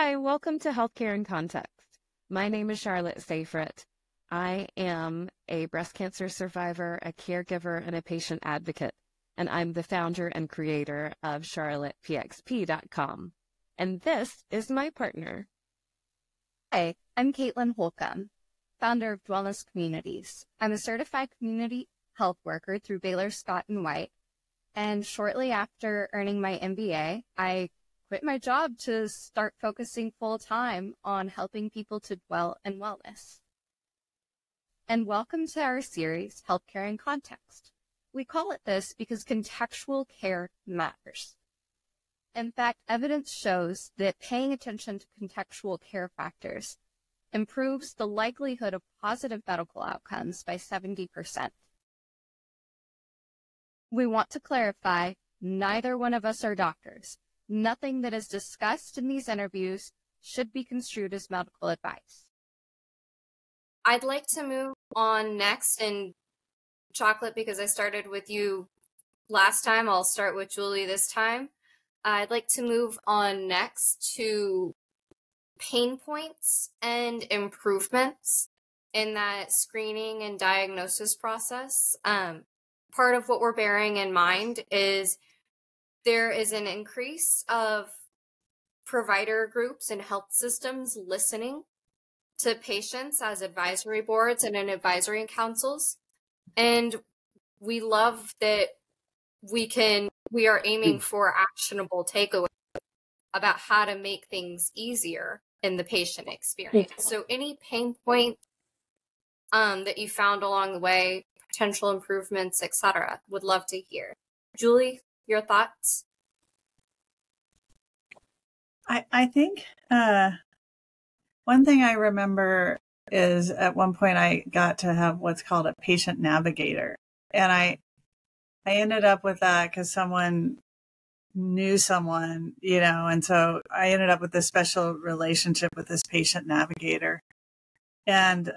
Hi, welcome to Healthcare in Context. My name is Charlotte Safrit. I am a breast cancer survivor, a caregiver, and a patient advocate, and I'm the founder and creator of charlottepxp.com. And this is my partner. Hi, I'm Caitlin Holcomb, founder of Wellness Communities. I'm a certified community health worker through Baylor Scott & White, and shortly after earning my MBA, I quit my job to start focusing full-time on helping people to dwell in wellness. And welcome to our series, Healthcare in Context. We call it this because contextual care matters. In fact, evidence shows that paying attention to contextual care factors improves the likelihood of positive medical outcomes by 70%. We want to clarify, neither one of us are doctors. Nothing that is discussed in these interviews should be construed as medical advice. I'd like to move on next, and Chocolate, because I started with you last time, I'll start with Julie this time. I'd like to move on next to pain points and improvements in that screening and diagnosis process. Part of what we're bearing in mind is there is an increase of provider groups and health systems listening to patients as advisory boards and in advisory councils. And we love that we are aiming for actionable takeaways about how to make things easier in the patient experience. So any pain point that you found along the way, potential improvements, etc., would love to hear. Julie, your thoughts? I think one thing I remember is at one point I got to have what's called a patient navigator. And I ended up with that because someone knew someone, and so I ended up with this special relationship with this patient navigator. And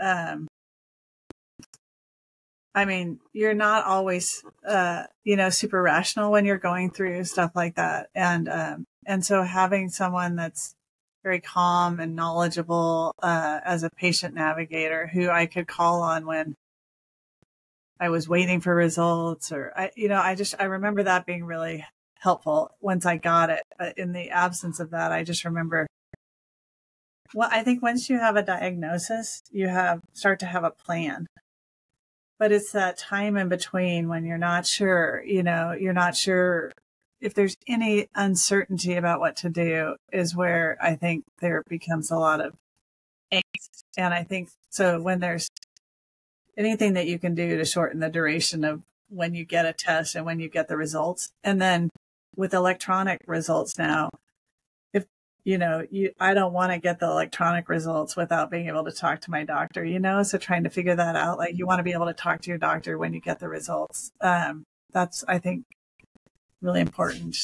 I mean, you're not always, super rational when you're going through stuff like that. And so having someone that's very calm and knowledgeable, as a patient navigator who I could call on when I was waiting for results I remember that being really helpful once I got it. In the absence of that, I just remember, well, I think once you have a diagnosis, you start to have a plan. But it's that time in between when you're not sure, you're not sure if there's any uncertainty about what to do is where I think there becomes a lot of angst. And I think so when there's anything that you can do to shorten the duration of when you get a test and when you get the results. And then with electronic results now, if, I don't want to get the electronic results without being able to talk to my doctor, so trying to figure that out, like you want to be able to talk to your doctor when you get the results. That's, I think, really important.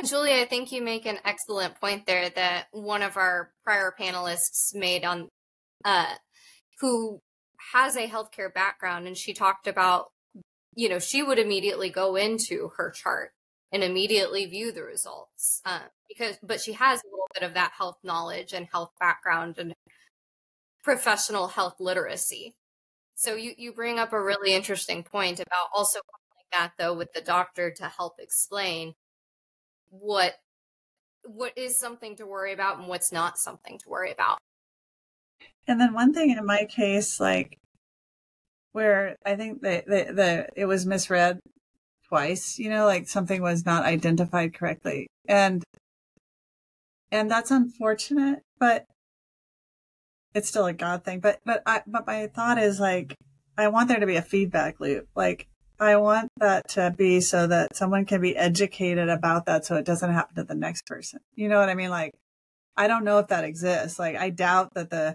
Julie, I think you make an excellent point there that one of our prior panelists made on, who has a healthcare background, and she talked about, she would immediately go into her chart and immediately view the results, but she has a little bit of that health knowledge and health background and professional health literacy. So you bring up a really interesting point about also like that though with the doctor to help explain what is something to worry about and what's not something to worry about. And then one thing in my case, like where I think it was misread twice, like something was not identified correctly. And that's unfortunate, but it's still a God thing. But my thought is like, I want there to be a feedback loop. Like I want that to be so that someone can be educated about that so it doesn't happen to the next person. You know what I mean? Like, I don't know if that exists. Like, I doubt that the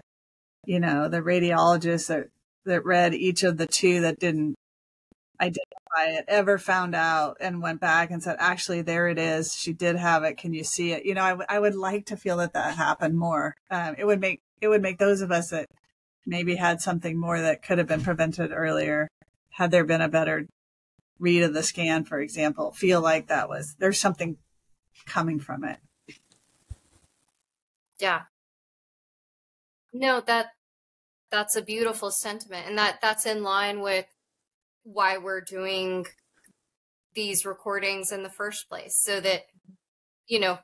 radiologist that read each of the two that didn't identify it ever found out and went back and said, actually, there it is. She did have it. Can you see it? I would like to feel that happened more. It would make those of us that maybe had something more that could have been prevented earlier, had there been a better read of the scan, for example, feel like there's something coming from it. Yeah. No, that's a beautiful sentiment, and that's in line with why we're doing these recordings in the first place, so that, you know,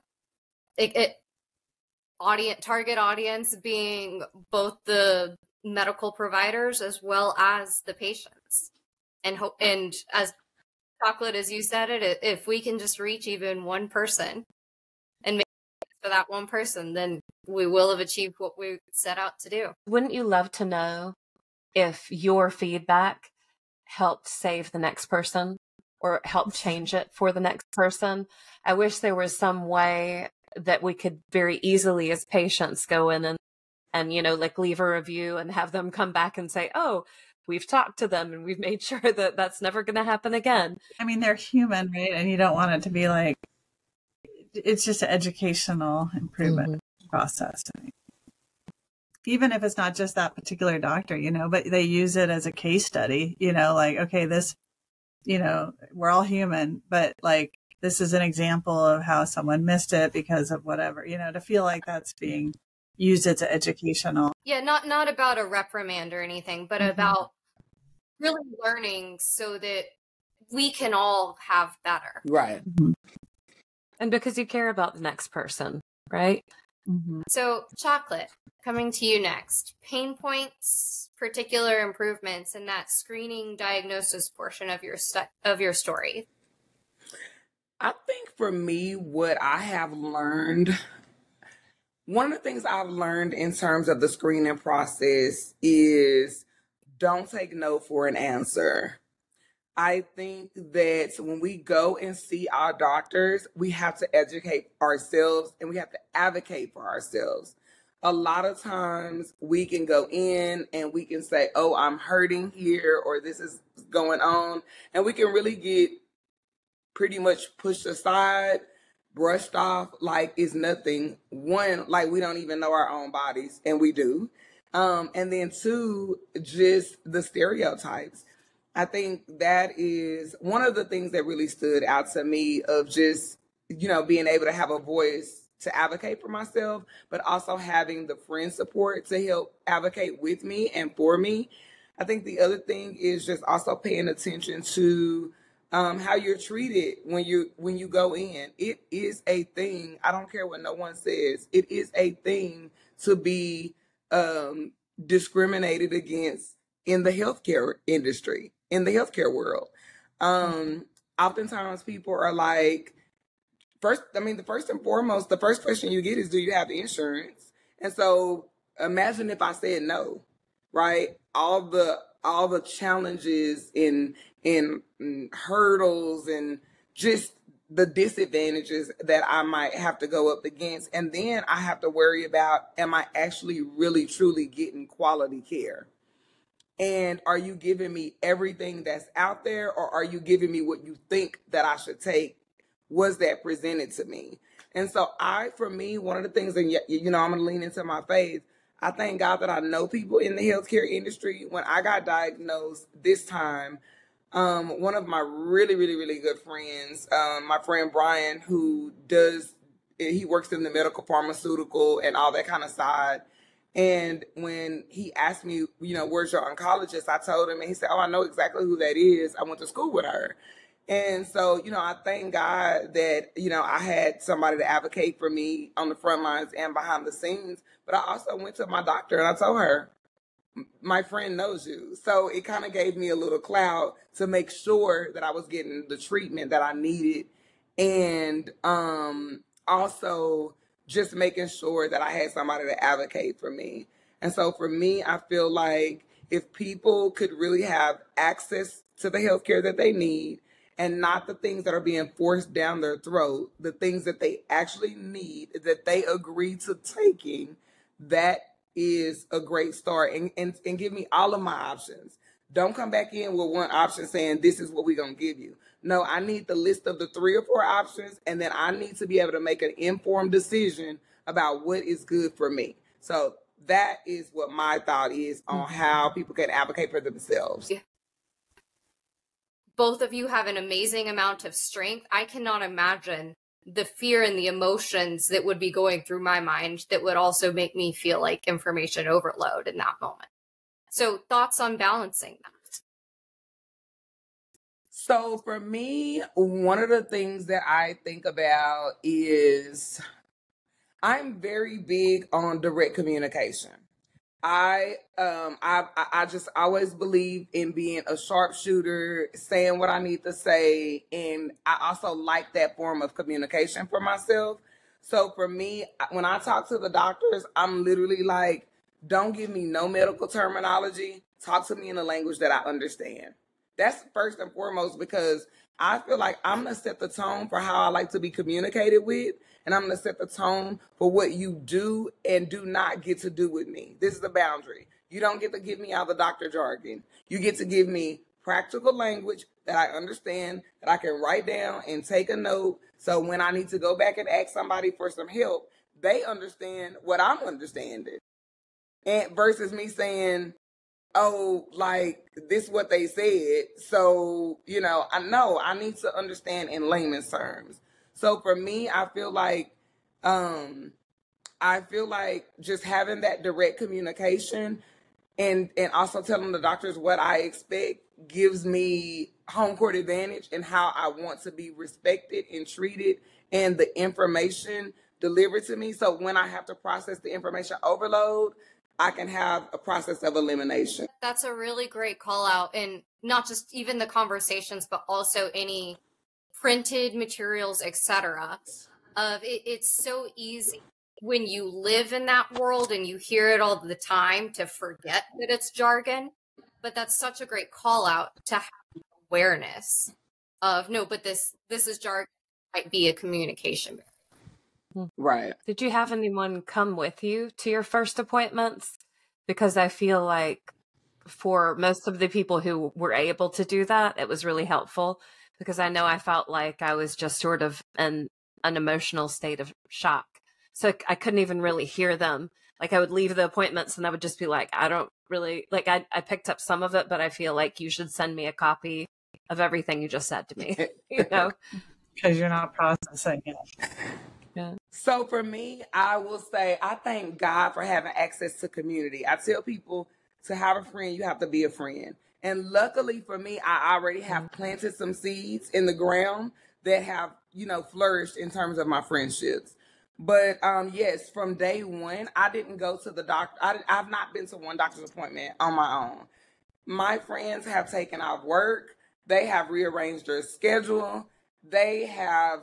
it target audience being both the medical providers as well as the patients. And as Chocolate, as you said it, if we can just reach even one person and make it for that one person, then we will have achieved what we set out to do. Wouldn't you love to know if your feedback helped save the next person or helped change it for the next person? I wish there was some way that we could very easily as patients go in and like leave a review and have them come back and say, oh, we've talked to them and we've made sure that that's never going to happen again. I mean, they're human, right? And you don't want it to be like, it's just an educational improvement process. Even if it's not just that particular doctor, but they use it as a case study, like, okay, this, we're all human, but like, this is an example of how someone missed it because of whatever, to feel like that's being used as educational. Yeah, not about a reprimand or anything, but about really learning so that we can all have better. Right. And because you care about the next person, right? So, Chocolate, coming to you next. Pain points, particular improvements in that screening diagnosis portion of your story. I think for me, what I have learned, one of the things I've learned in terms of the screening process is don't take no for an answer. I think that when we go and see our doctors, we have to educate ourselves and we have to advocate for ourselves. A lot of times we can go in and we can say, oh, I'm hurting here, or this is going on. And we can really get pretty much pushed aside, brushed off like it's nothing. One, like we don't even know our own bodies, and we do. And then two, just the stereotypes. I think that is one of the things that really stood out to me of just, being able to have a voice to advocate for myself, but also having the friend support to help advocate with me and for me. I think the other thing is just also paying attention to how you're treated when you go in. It is a thing. I don't care what no one says. It is a thing to be discriminated against in the healthcare industry, in the healthcare world. Oftentimes people are like, the first and foremost, the first question you get is, do you have insurance? And so imagine if I said no, right? All the challenges in hurdles and just the disadvantages that I might have to go up against. And then I have to worry about, am I actually really truly getting quality care? And are you giving me everything that's out there, or are you giving me what you think that I should take? Was that presented to me? And so for me, one of the things, and I'm going to lean into my faith. I thank God that I know people in the healthcare industry. When I got diagnosed this time, one of my really, really, really good friends, my friend Brian, he works in the medical, pharmaceutical, and all that kind of side. And when he asked me, where's your oncologist? I told him, and he said, oh, I know exactly who that is. I went to school with her. And so, I thank God that, I had somebody to advocate for me on the front lines and behind the scenes. But I also went to my doctor and I told her, my friend knows you. So it kind of gave me a little clout to make sure that I was getting the treatment that I needed. And also just making sure that I had somebody to advocate for me. And so for me, I feel like if people could really have access to the healthcare that they need, and not the things that are being forced down their throat, the things that they actually need, that they agree to taking, that is a great start. And give me all of my options. Don't come back in with one option saying, this is what we're going to give you. No, I need the list of the 3 or 4 options, and then I need to be able to make an informed decision about what is good for me. So that is what my thought is on how people can advocate for themselves. Yeah. Both of you have an amazing amount of strength. I cannot imagine the fear and the emotions that would be going through my mind that would also make me feel like information overload in that moment. So thoughts on balancing that? So for me, one of the things that I think about is I'm very big on direct communication. I just always believe in being a sharpshooter, saying what I need to say, and I also like that form of communication for myself. So for me, when I talk to the doctors, I'm literally like, don't give me no medical terminology. Talk to me in a language that I understand. That's first and foremost, because I feel like I'm going to set the tone for how I like to be communicated with, and I'm going to set the tone for what you do and do not get to do with me. This is the boundary. You don't get to give me all the doctor jargon. You get to give me practical language that I understand, that I can write down and take a note. So when I need to go back and ask somebody for some help, they understand what I'm understanding. And versus me saying, oh, like, this is what they said. So, I know I need to understand in layman's terms. So for me, I feel like just having that direct communication and also telling the doctors what I expect gives me home court advantage in how I want to be respected and treated and the information delivered to me. So when I have to process the information overload, I can have a process of elimination. That's a really great call out, and not just even the conversations, but also any printed materials, etc. It's so easy when you live in that world and you hear it all the time to forget that it's jargon. But that's such a great call out to have awareness of, no, but this is jargon, might be a communication barrier. Right. Did you have anyone come with you to your first appointments? Because I feel like for most of the people who were able to do that, it was really helpful, because I know I felt like I was just sort of in an emotional state of shock. So I couldn't even really hear them. Like, I would leave the appointments and I would just be like, I don't really, like, I picked up some of it, but I feel like you should send me a copy of everything you just said to me, Because you're not processing it. Yeah. So for me, I will say I thank God for having access to community. I tell people, to have a friend, you have to be a friend. And luckily for me, I already have planted some seeds in the ground that have, flourished in terms of my friendships. But yes, from day one, I didn't go to the doctor. I've not been to one doctor's appointment on my own. My friends have taken off work. They have rearranged their schedule. They have,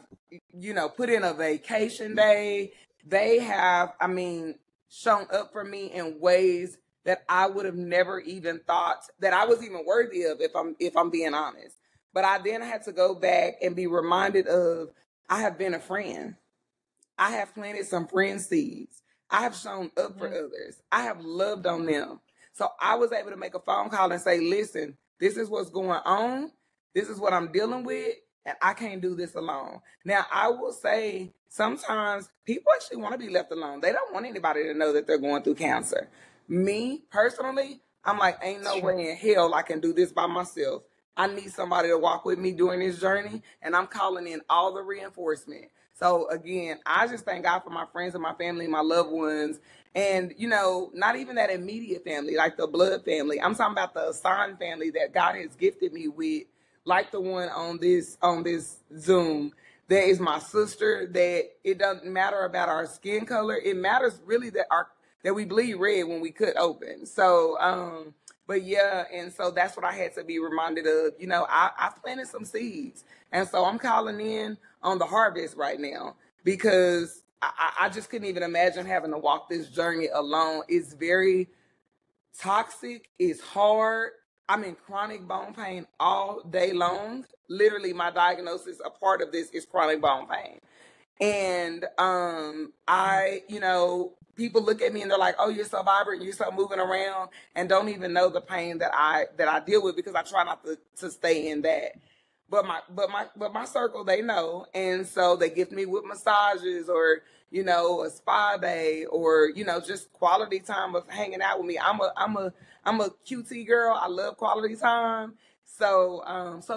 put in a vacation day. They have, shown up for me in ways that I would have never even thought that I was even worthy of, if I'm being honest. But I then had to go back and be reminded of, I have been a friend. I have planted some friend seeds. I have shown up for others. I have loved on them. So I was able to make a phone call and say, listen, this is what's going on. This is what I'm dealing with. And I can't do this alone. Now, I will say sometimes people actually want to be left alone. They don't want anybody to know that they're going through cancer. Me, personally, I'm like, ain't no way in hell I can do this by myself. I need somebody to walk with me during this journey. And I'm calling in all the reinforcement. So again, I just thank God for my friends and my family, my loved ones. And, not even that immediate family, like the blood family. I'm talking about the assigned family that God has gifted me with, like the one on this Zoom. That is my sister, that it doesn't matter about our skin color. It matters really that we bleed red when we cut open. So, but yeah, and so that's what I had to be reminded of. I've planted some seeds. And so I'm calling in on the harvest right now, because I just couldn't even imagine having to walk this journey alone. It's very toxic. It's hard. I'm in chronic bone pain all day long. Literally, my diagnosis, a part of this is chronic bone pain. And people look at me and they're like, oh, you're so vibrant, you're so moving around, and don't even know the pain that I deal with, because I try not to stay in that. But my circle, they know. And so they gift me with massages, or, a spa day, or, just quality time of hanging out with me. I'm a QT girl. I love quality time. So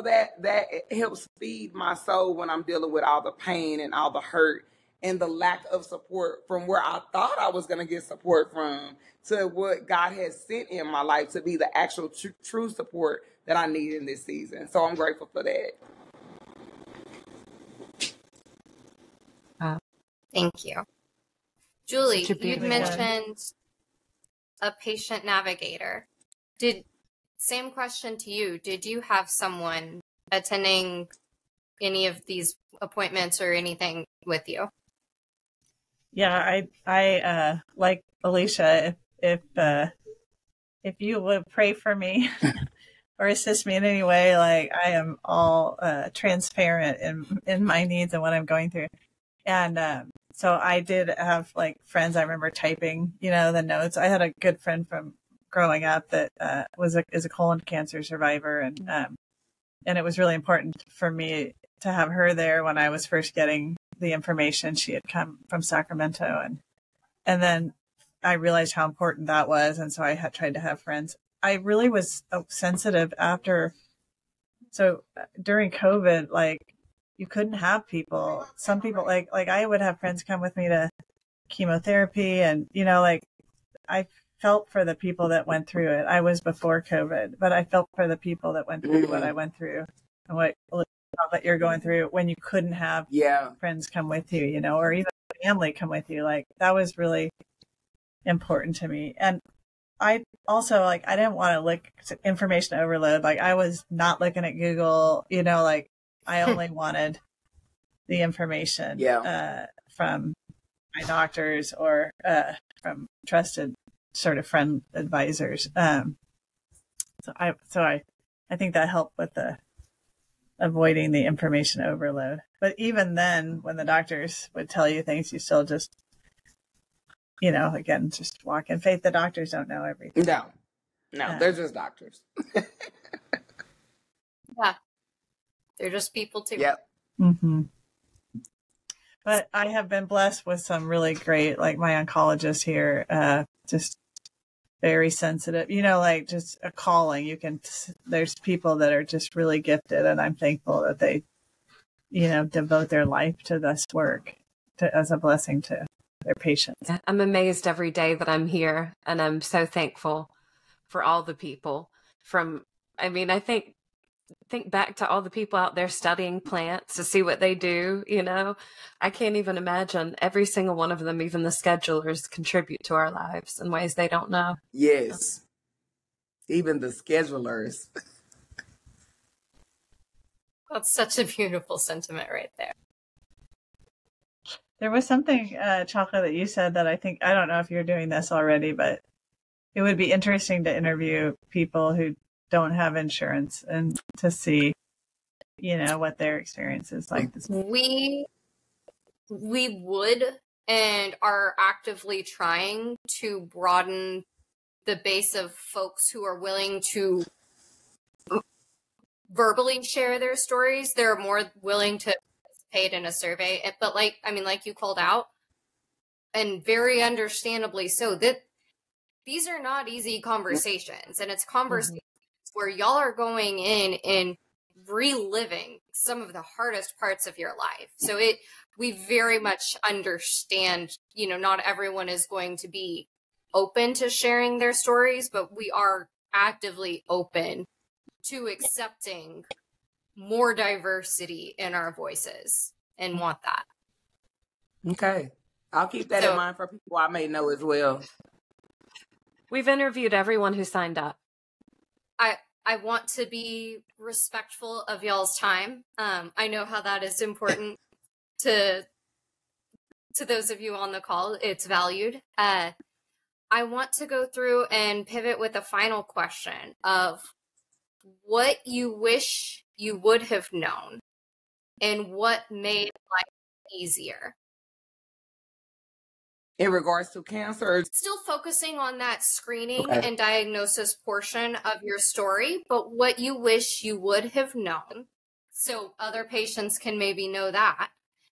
that helps feed my soul when I'm dealing with all the pain and all the hurt and the lack of support from where I thought I was going to get support from to what God has sent in my life to be the actual true support that I need in this season. So I'm grateful for that. Thank you. Julie, you'd mentioned a patient navigator. Same question to you. Did you have someone attending any of these appointments or anything with you? Yeah, I like Alicia, if you would pray for me or assist me in any way, like I am all transparent in my needs and what I'm going through. And so I did have like friends. I remember typing, the notes. I had a good friend from growing up that is a colon cancer survivor, and it was really important for me to have her there when I was first getting the information. She had come from Sacramento, and then I realized how important that was, and so I had tried to have friends. I really was sensitive after. So during COVID, like you couldn't have people. Some people like I would have friends come with me to chemotherapy, and like I felt for the people that went through it. I was before COVID, but I felt for the people that went through what I went through and what that you're going through when you couldn't have friends come with you, or even family come with you. Like that was really important to me. And I also I didn't want to look information overload. Like I was not looking at Google, like I only wanted the information from my doctors or from trusted sort of friend advisors. So I think that helped with the avoiding the information overload. But even then, when the doctors would tell you things, you still just, again, just walk in faith. The doctors don't know everything. No, they're just doctors. Yeah. They're just people too. Yep. Mm-hmm. But I have been blessed with some really great, like my oncologist here, just very sensitive, just a calling. There's people that are just really gifted, and I'm thankful that they, devote their life to this work as a blessing to their patients. I'm amazed every day that I'm here, and I'm so thankful for all the people I think back to all the people out there studying plants to see what they do, I can't even imagine every single one of them, even the schedulers, contribute to our lives in ways they don't know. Yes. Even the schedulers. That's such a beautiful sentiment right there. There was something, Chocolate, that you said that I don't know if you're doing this already, but it would be interesting to interview people who don't have insurance and to see, what their experience is like. We would and are actively trying to broaden the base of folks who are willing to verbally share their stories. They're more willing to participate in a survey, but like you called out, and very understandably so, that these are not easy conversations, and it's conversations where y'all are going in and reliving some of the hardest parts of your life. So we very much understand, not everyone is going to be open to sharing their stories, but we are actively open to accepting more diversity in our voices and want that. Okay. I'll keep that in mind for people I may know as well. We've interviewed everyone who signed up. I want to be respectful of y'all's time. I know how that is important to those of you on the call. It's valued. I want to go through and pivot with a final question of what you wish you would have known and what made life easier. In regards to cancer? Still focusing on that screening and diagnosis portion of your story, but what you wish you would have known so other patients can maybe know that.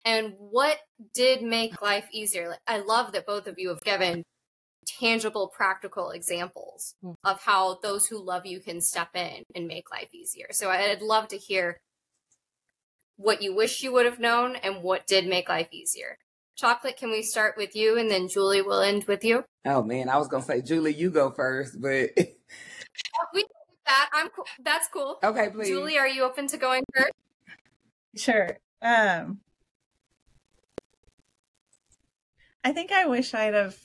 And what did make life easier? I love that both of you have given tangible, practical examples of how those who love you can step in and make life easier. So I'd love to hear what you wish you would have known and what did make life easier. Chocolate, can we start with you, and then Julie will end with you? Oh man, I was gonna say, Julie, you go first, but We can do that. I'm cool. That's cool. okay, please. Julie, are you open to going first? Sure. I think I wish I'd have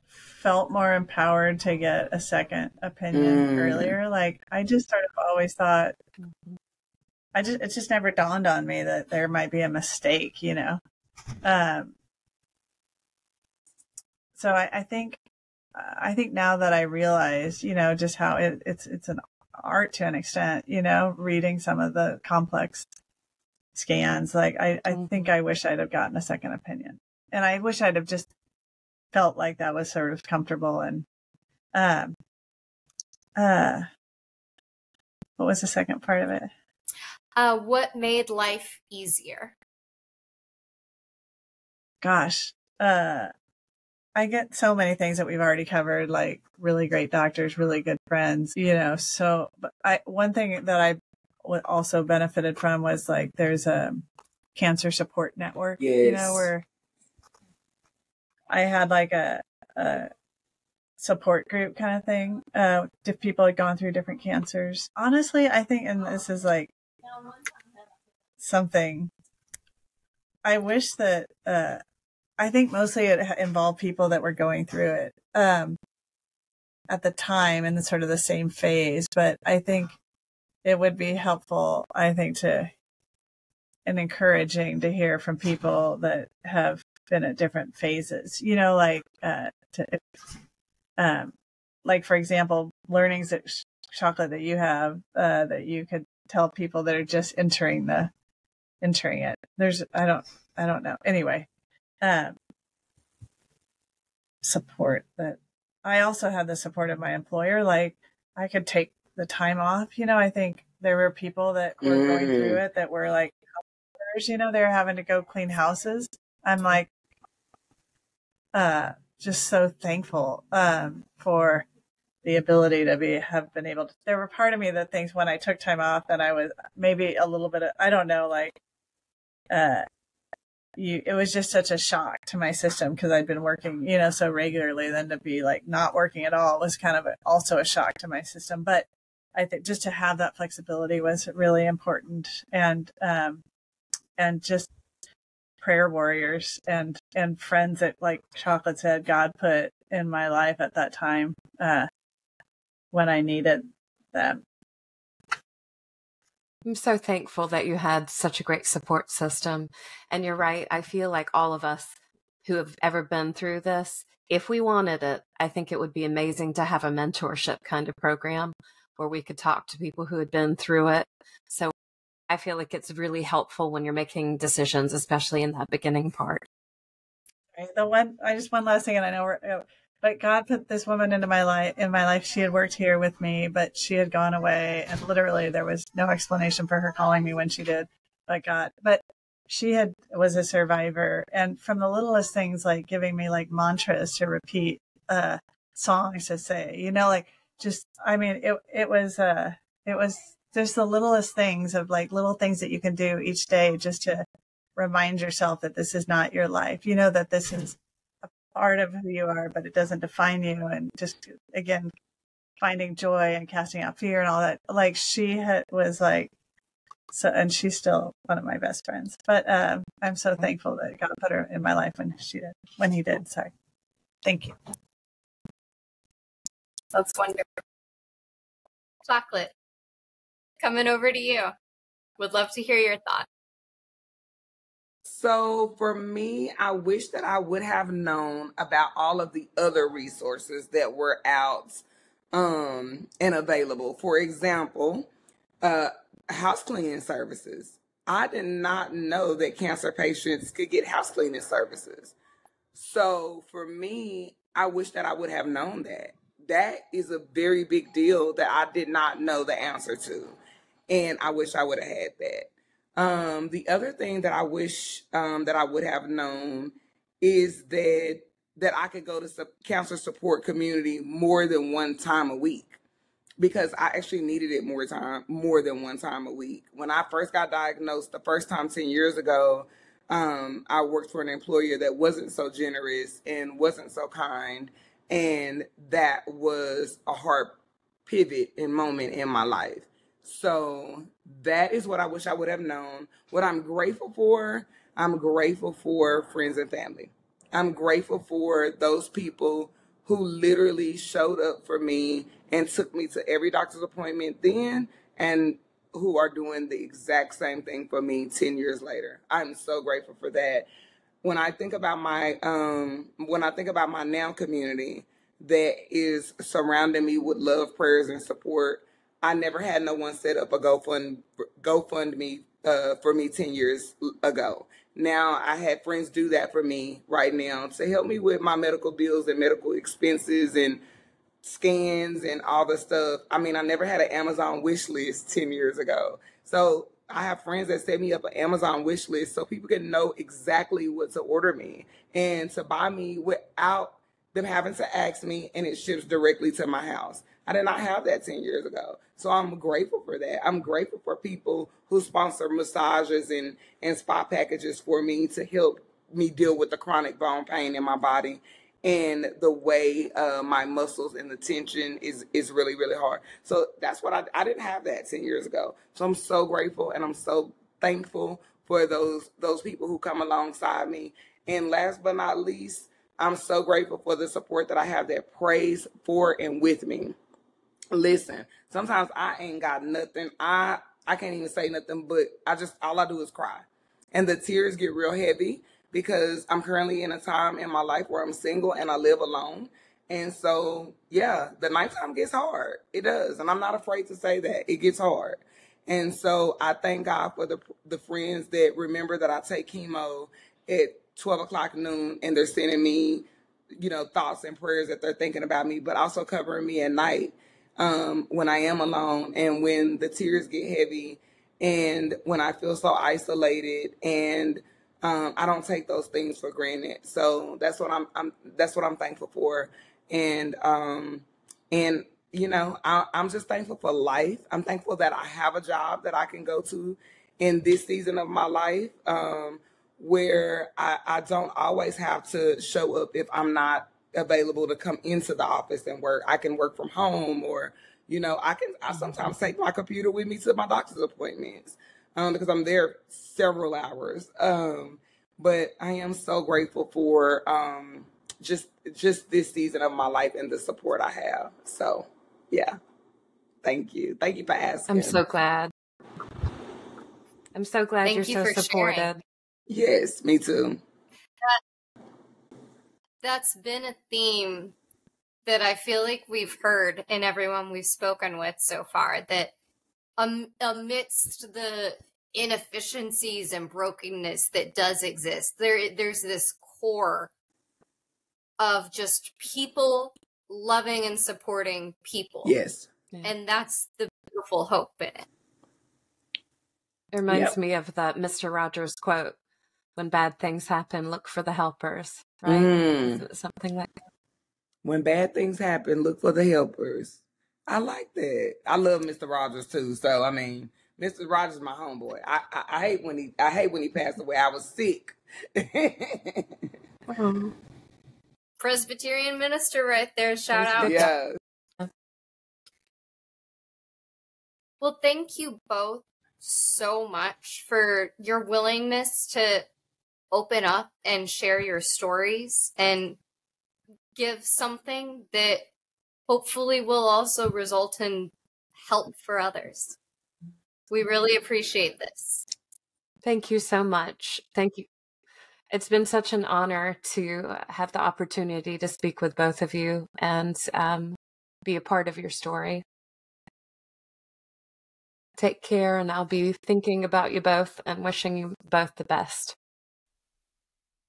felt more empowered to get a second opinion earlier. Like, I just sort of always thought, it just never dawned on me that there might be a mistake, you know? So I think now that I realize, you know, just how it's an art to an extent, you know, reading some of the complex scans, like I think I wish I'd have gotten a second opinion, and I wish I'd have just felt like that was sort of comfortable. And what was the second part of it? What made life easier? Gosh, I get so many things that we've already covered, like really great doctors, really good friends, you know. So, but one thing that I also benefited from was, like, there's a cancer support network, you know, where I had like a support group kind of thing. If people had gone through different cancers. Honestly, I think, and this is like something I wish that, I think mostly it involved people that were going through it at the time in sort of the same phase. But I think it would be helpful, I think, and encouraging to hear from people that have been at different phases, you know, like, like, for example, learnings that Chocolate that you have, that you could tell people that are just entering it. There's, I don't know. Anyway, support that I also had the support of my employer. Like, I could take the time off, you know. I think there were people that were going through it that were like, you know, they're having to go clean houses. I'm like, just so thankful, for the ability to have been able to. There were part of me that thinks when I took time off that I was maybe a little bit of, I don't know, like, it was just such a shock to my system because I'd been working, you know, so regularly. Then to be like not working at all was kind of also a shock to my system. But I think just to have that flexibility was really important, and just prayer warriors and friends that, like Chocolate said, God put in my life at that time when I needed them. I'm so thankful that you had such a great support system. And you're right. I feel like all of us who have ever been through this, if we wanted it, I think it would be amazing to have a mentorship kind of program where we could talk to people who had been through it. So I feel like it's really helpful when you're making decisions, especially in that beginning part. One last thing, and I know but God put this woman in my life. She had worked here with me, but she had gone away, and literally there was no explanation for her calling me when she did. But she was a survivor, and from the littlest things, like giving me like mantras to repeat, songs to say, you know, like, just, I mean, it was just the littlest things of, like, little things that you can do each day just to remind yourself that this is not your life, you know, that this is a part of who you are, but it doesn't define you. And just, again, finding joy and casting out fear and all that. Like, was like, so, and she's still one of my best friends, but I'm so thankful that God put her in my life when he did. Sorry. Thank you. That's wonderful. Chocolate, coming over to you. Would love to hear your thoughts. So for me, I wish that I would have known about all of the other resources that were out and available. For example, house cleaning services. I did not know that cancer patients could get house cleaning services. So for me, I wish that I would have known that. That is a very big deal that I did not know the answer to. And I wish I would have had that. The other thing that I wish that I would have known is that that I could go to counselor support community more than one time a week, because I actually needed it more than one time a week. When I first got diagnosed the first time 10 years ago, I worked for an employer that wasn't so generous and wasn't so kind. And that was a hard pivot and moment in my life. So that is what I wish I would have known. What I'm grateful for friends and family. I'm grateful for those people who literally showed up for me and took me to every doctor's appointment then, and who are doing the exact same thing for me 10 years later. I'm so grateful for that. When I think about my now community that is surrounding me with love, prayers, and support, I never had no one set up a GoFundMe for me 10 years ago. Now I had friends do that for me right now to help me with my medical bills and medical expenses and scans and all the stuff. I mean, I never had an Amazon wish list 10 years ago. So I have friends that set me up an Amazon wish list so people can know exactly what to order me and to buy me without them having to ask me, and it ships directly to my house. I did not have that 10 years ago. So I'm grateful for that. I'm grateful for people who sponsor massages and spa packages for me to help me deal with the chronic bone pain in my body and the way my muscles and the tension is really, really hard. So that's what I didn't have that 10 years ago. So I'm so grateful and I'm so thankful for those people who come alongside me. And last but not least, I'm so grateful for the support that I have that prays for and with me. Listen, sometimes I ain't got nothing. I can't even say nothing, but all I do is cry. And the tears get real heavy because I'm currently in a time in my life where I'm single and I live alone. And so, yeah, the nighttime gets hard. It does. And I'm not afraid to say that. It gets hard. And so I thank God for the friends that remember that I take chemo at 12 o'clock noon and they're sending me, thoughts and prayers that they're thinking about me, but also covering me at night when I am alone and when the tears get heavy and when I feel so isolated, and I don't take those things for granted. So that's what I'm thankful for. And I'm just thankful for life. I'm thankful that I have a job that I can go to in this season of my life, where I don't always have to show up if I'm not available to come into the office and work. I can work from home, or, I sometimes take my computer with me to my doctor's appointments, because I'm there several hours. But I am so grateful for, just this season of my life and the support I have. So yeah. Thank you. Thank you for asking. I'm so glad. Thank you're you so for supported. sharing. Yes, me too. That's been a theme that I feel like we've heard in everyone we've spoken with so far, that amidst the inefficiencies and brokenness that does exist, there's this core of just people loving and supporting people. Yes. And that's the beautiful hope in it. It reminds me of that Mr. Rogers quote, "When bad things happen, look for the helpers," right? Isn't it something like that? When bad things happen, look for the helpers. I like that. I love Mr. Rogers too. So I mean, Mr. Rogers is my homeboy. I hate when he passed away. I was sick. Presbyterian minister right there. Shout out. Yeah. Well, thank you both so much for your willingness to open up and share your stories and give something that hopefully will also result in help for others. We really appreciate this. Thank you so much. Thank you. It's been such an honor to have the opportunity to speak with both of you and be a part of your story. Take care, and I'll be thinking about you both and wishing you both the best.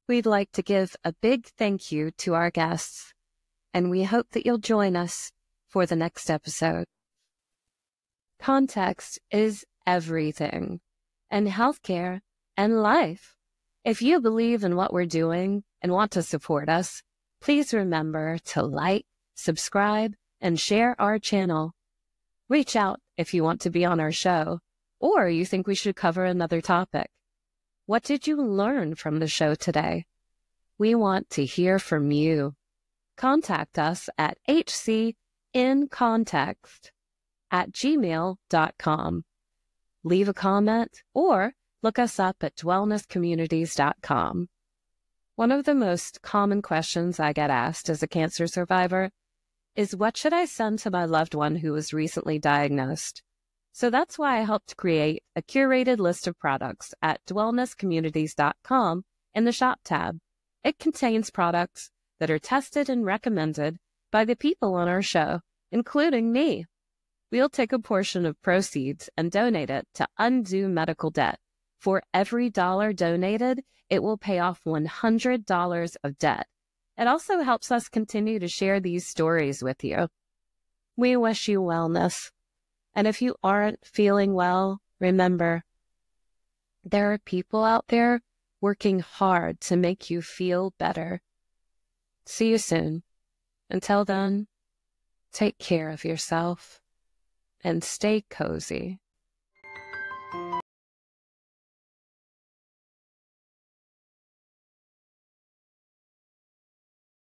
We'd like to give a big thank you to our guests, and we hope that you'll join us for the next episode. Context is everything, and healthcare and life. If you believe in what we're doing and want to support us, Please remember to like, subscribe, and share our channel. Reach out if you want to be on our show, or you think we should cover another topic. What did you learn from the show today? We want to hear from you. Contact us at hcincontext@gmail.com. Leave a comment or look us up at wellnesscommunities.com. One of the most common questions I get asked as a cancer survivor is, what should I send to my loved one who was recently diagnosed? So that's why I helped create a curated list of products at wellnesscommunities.com in the Shop tab. It contains products that are tested and recommended by the people on our show, including me. We'll take a portion of proceeds and donate it to Undo Medical Debt. For every dollar donated, it will pay off $100 of debt. It also helps us continue to share these stories with you. We wish you wellness. And if you aren't feeling well, remember, there are people out there working hard to make you feel better. See you soon. Until then, take care of yourself and stay cozy.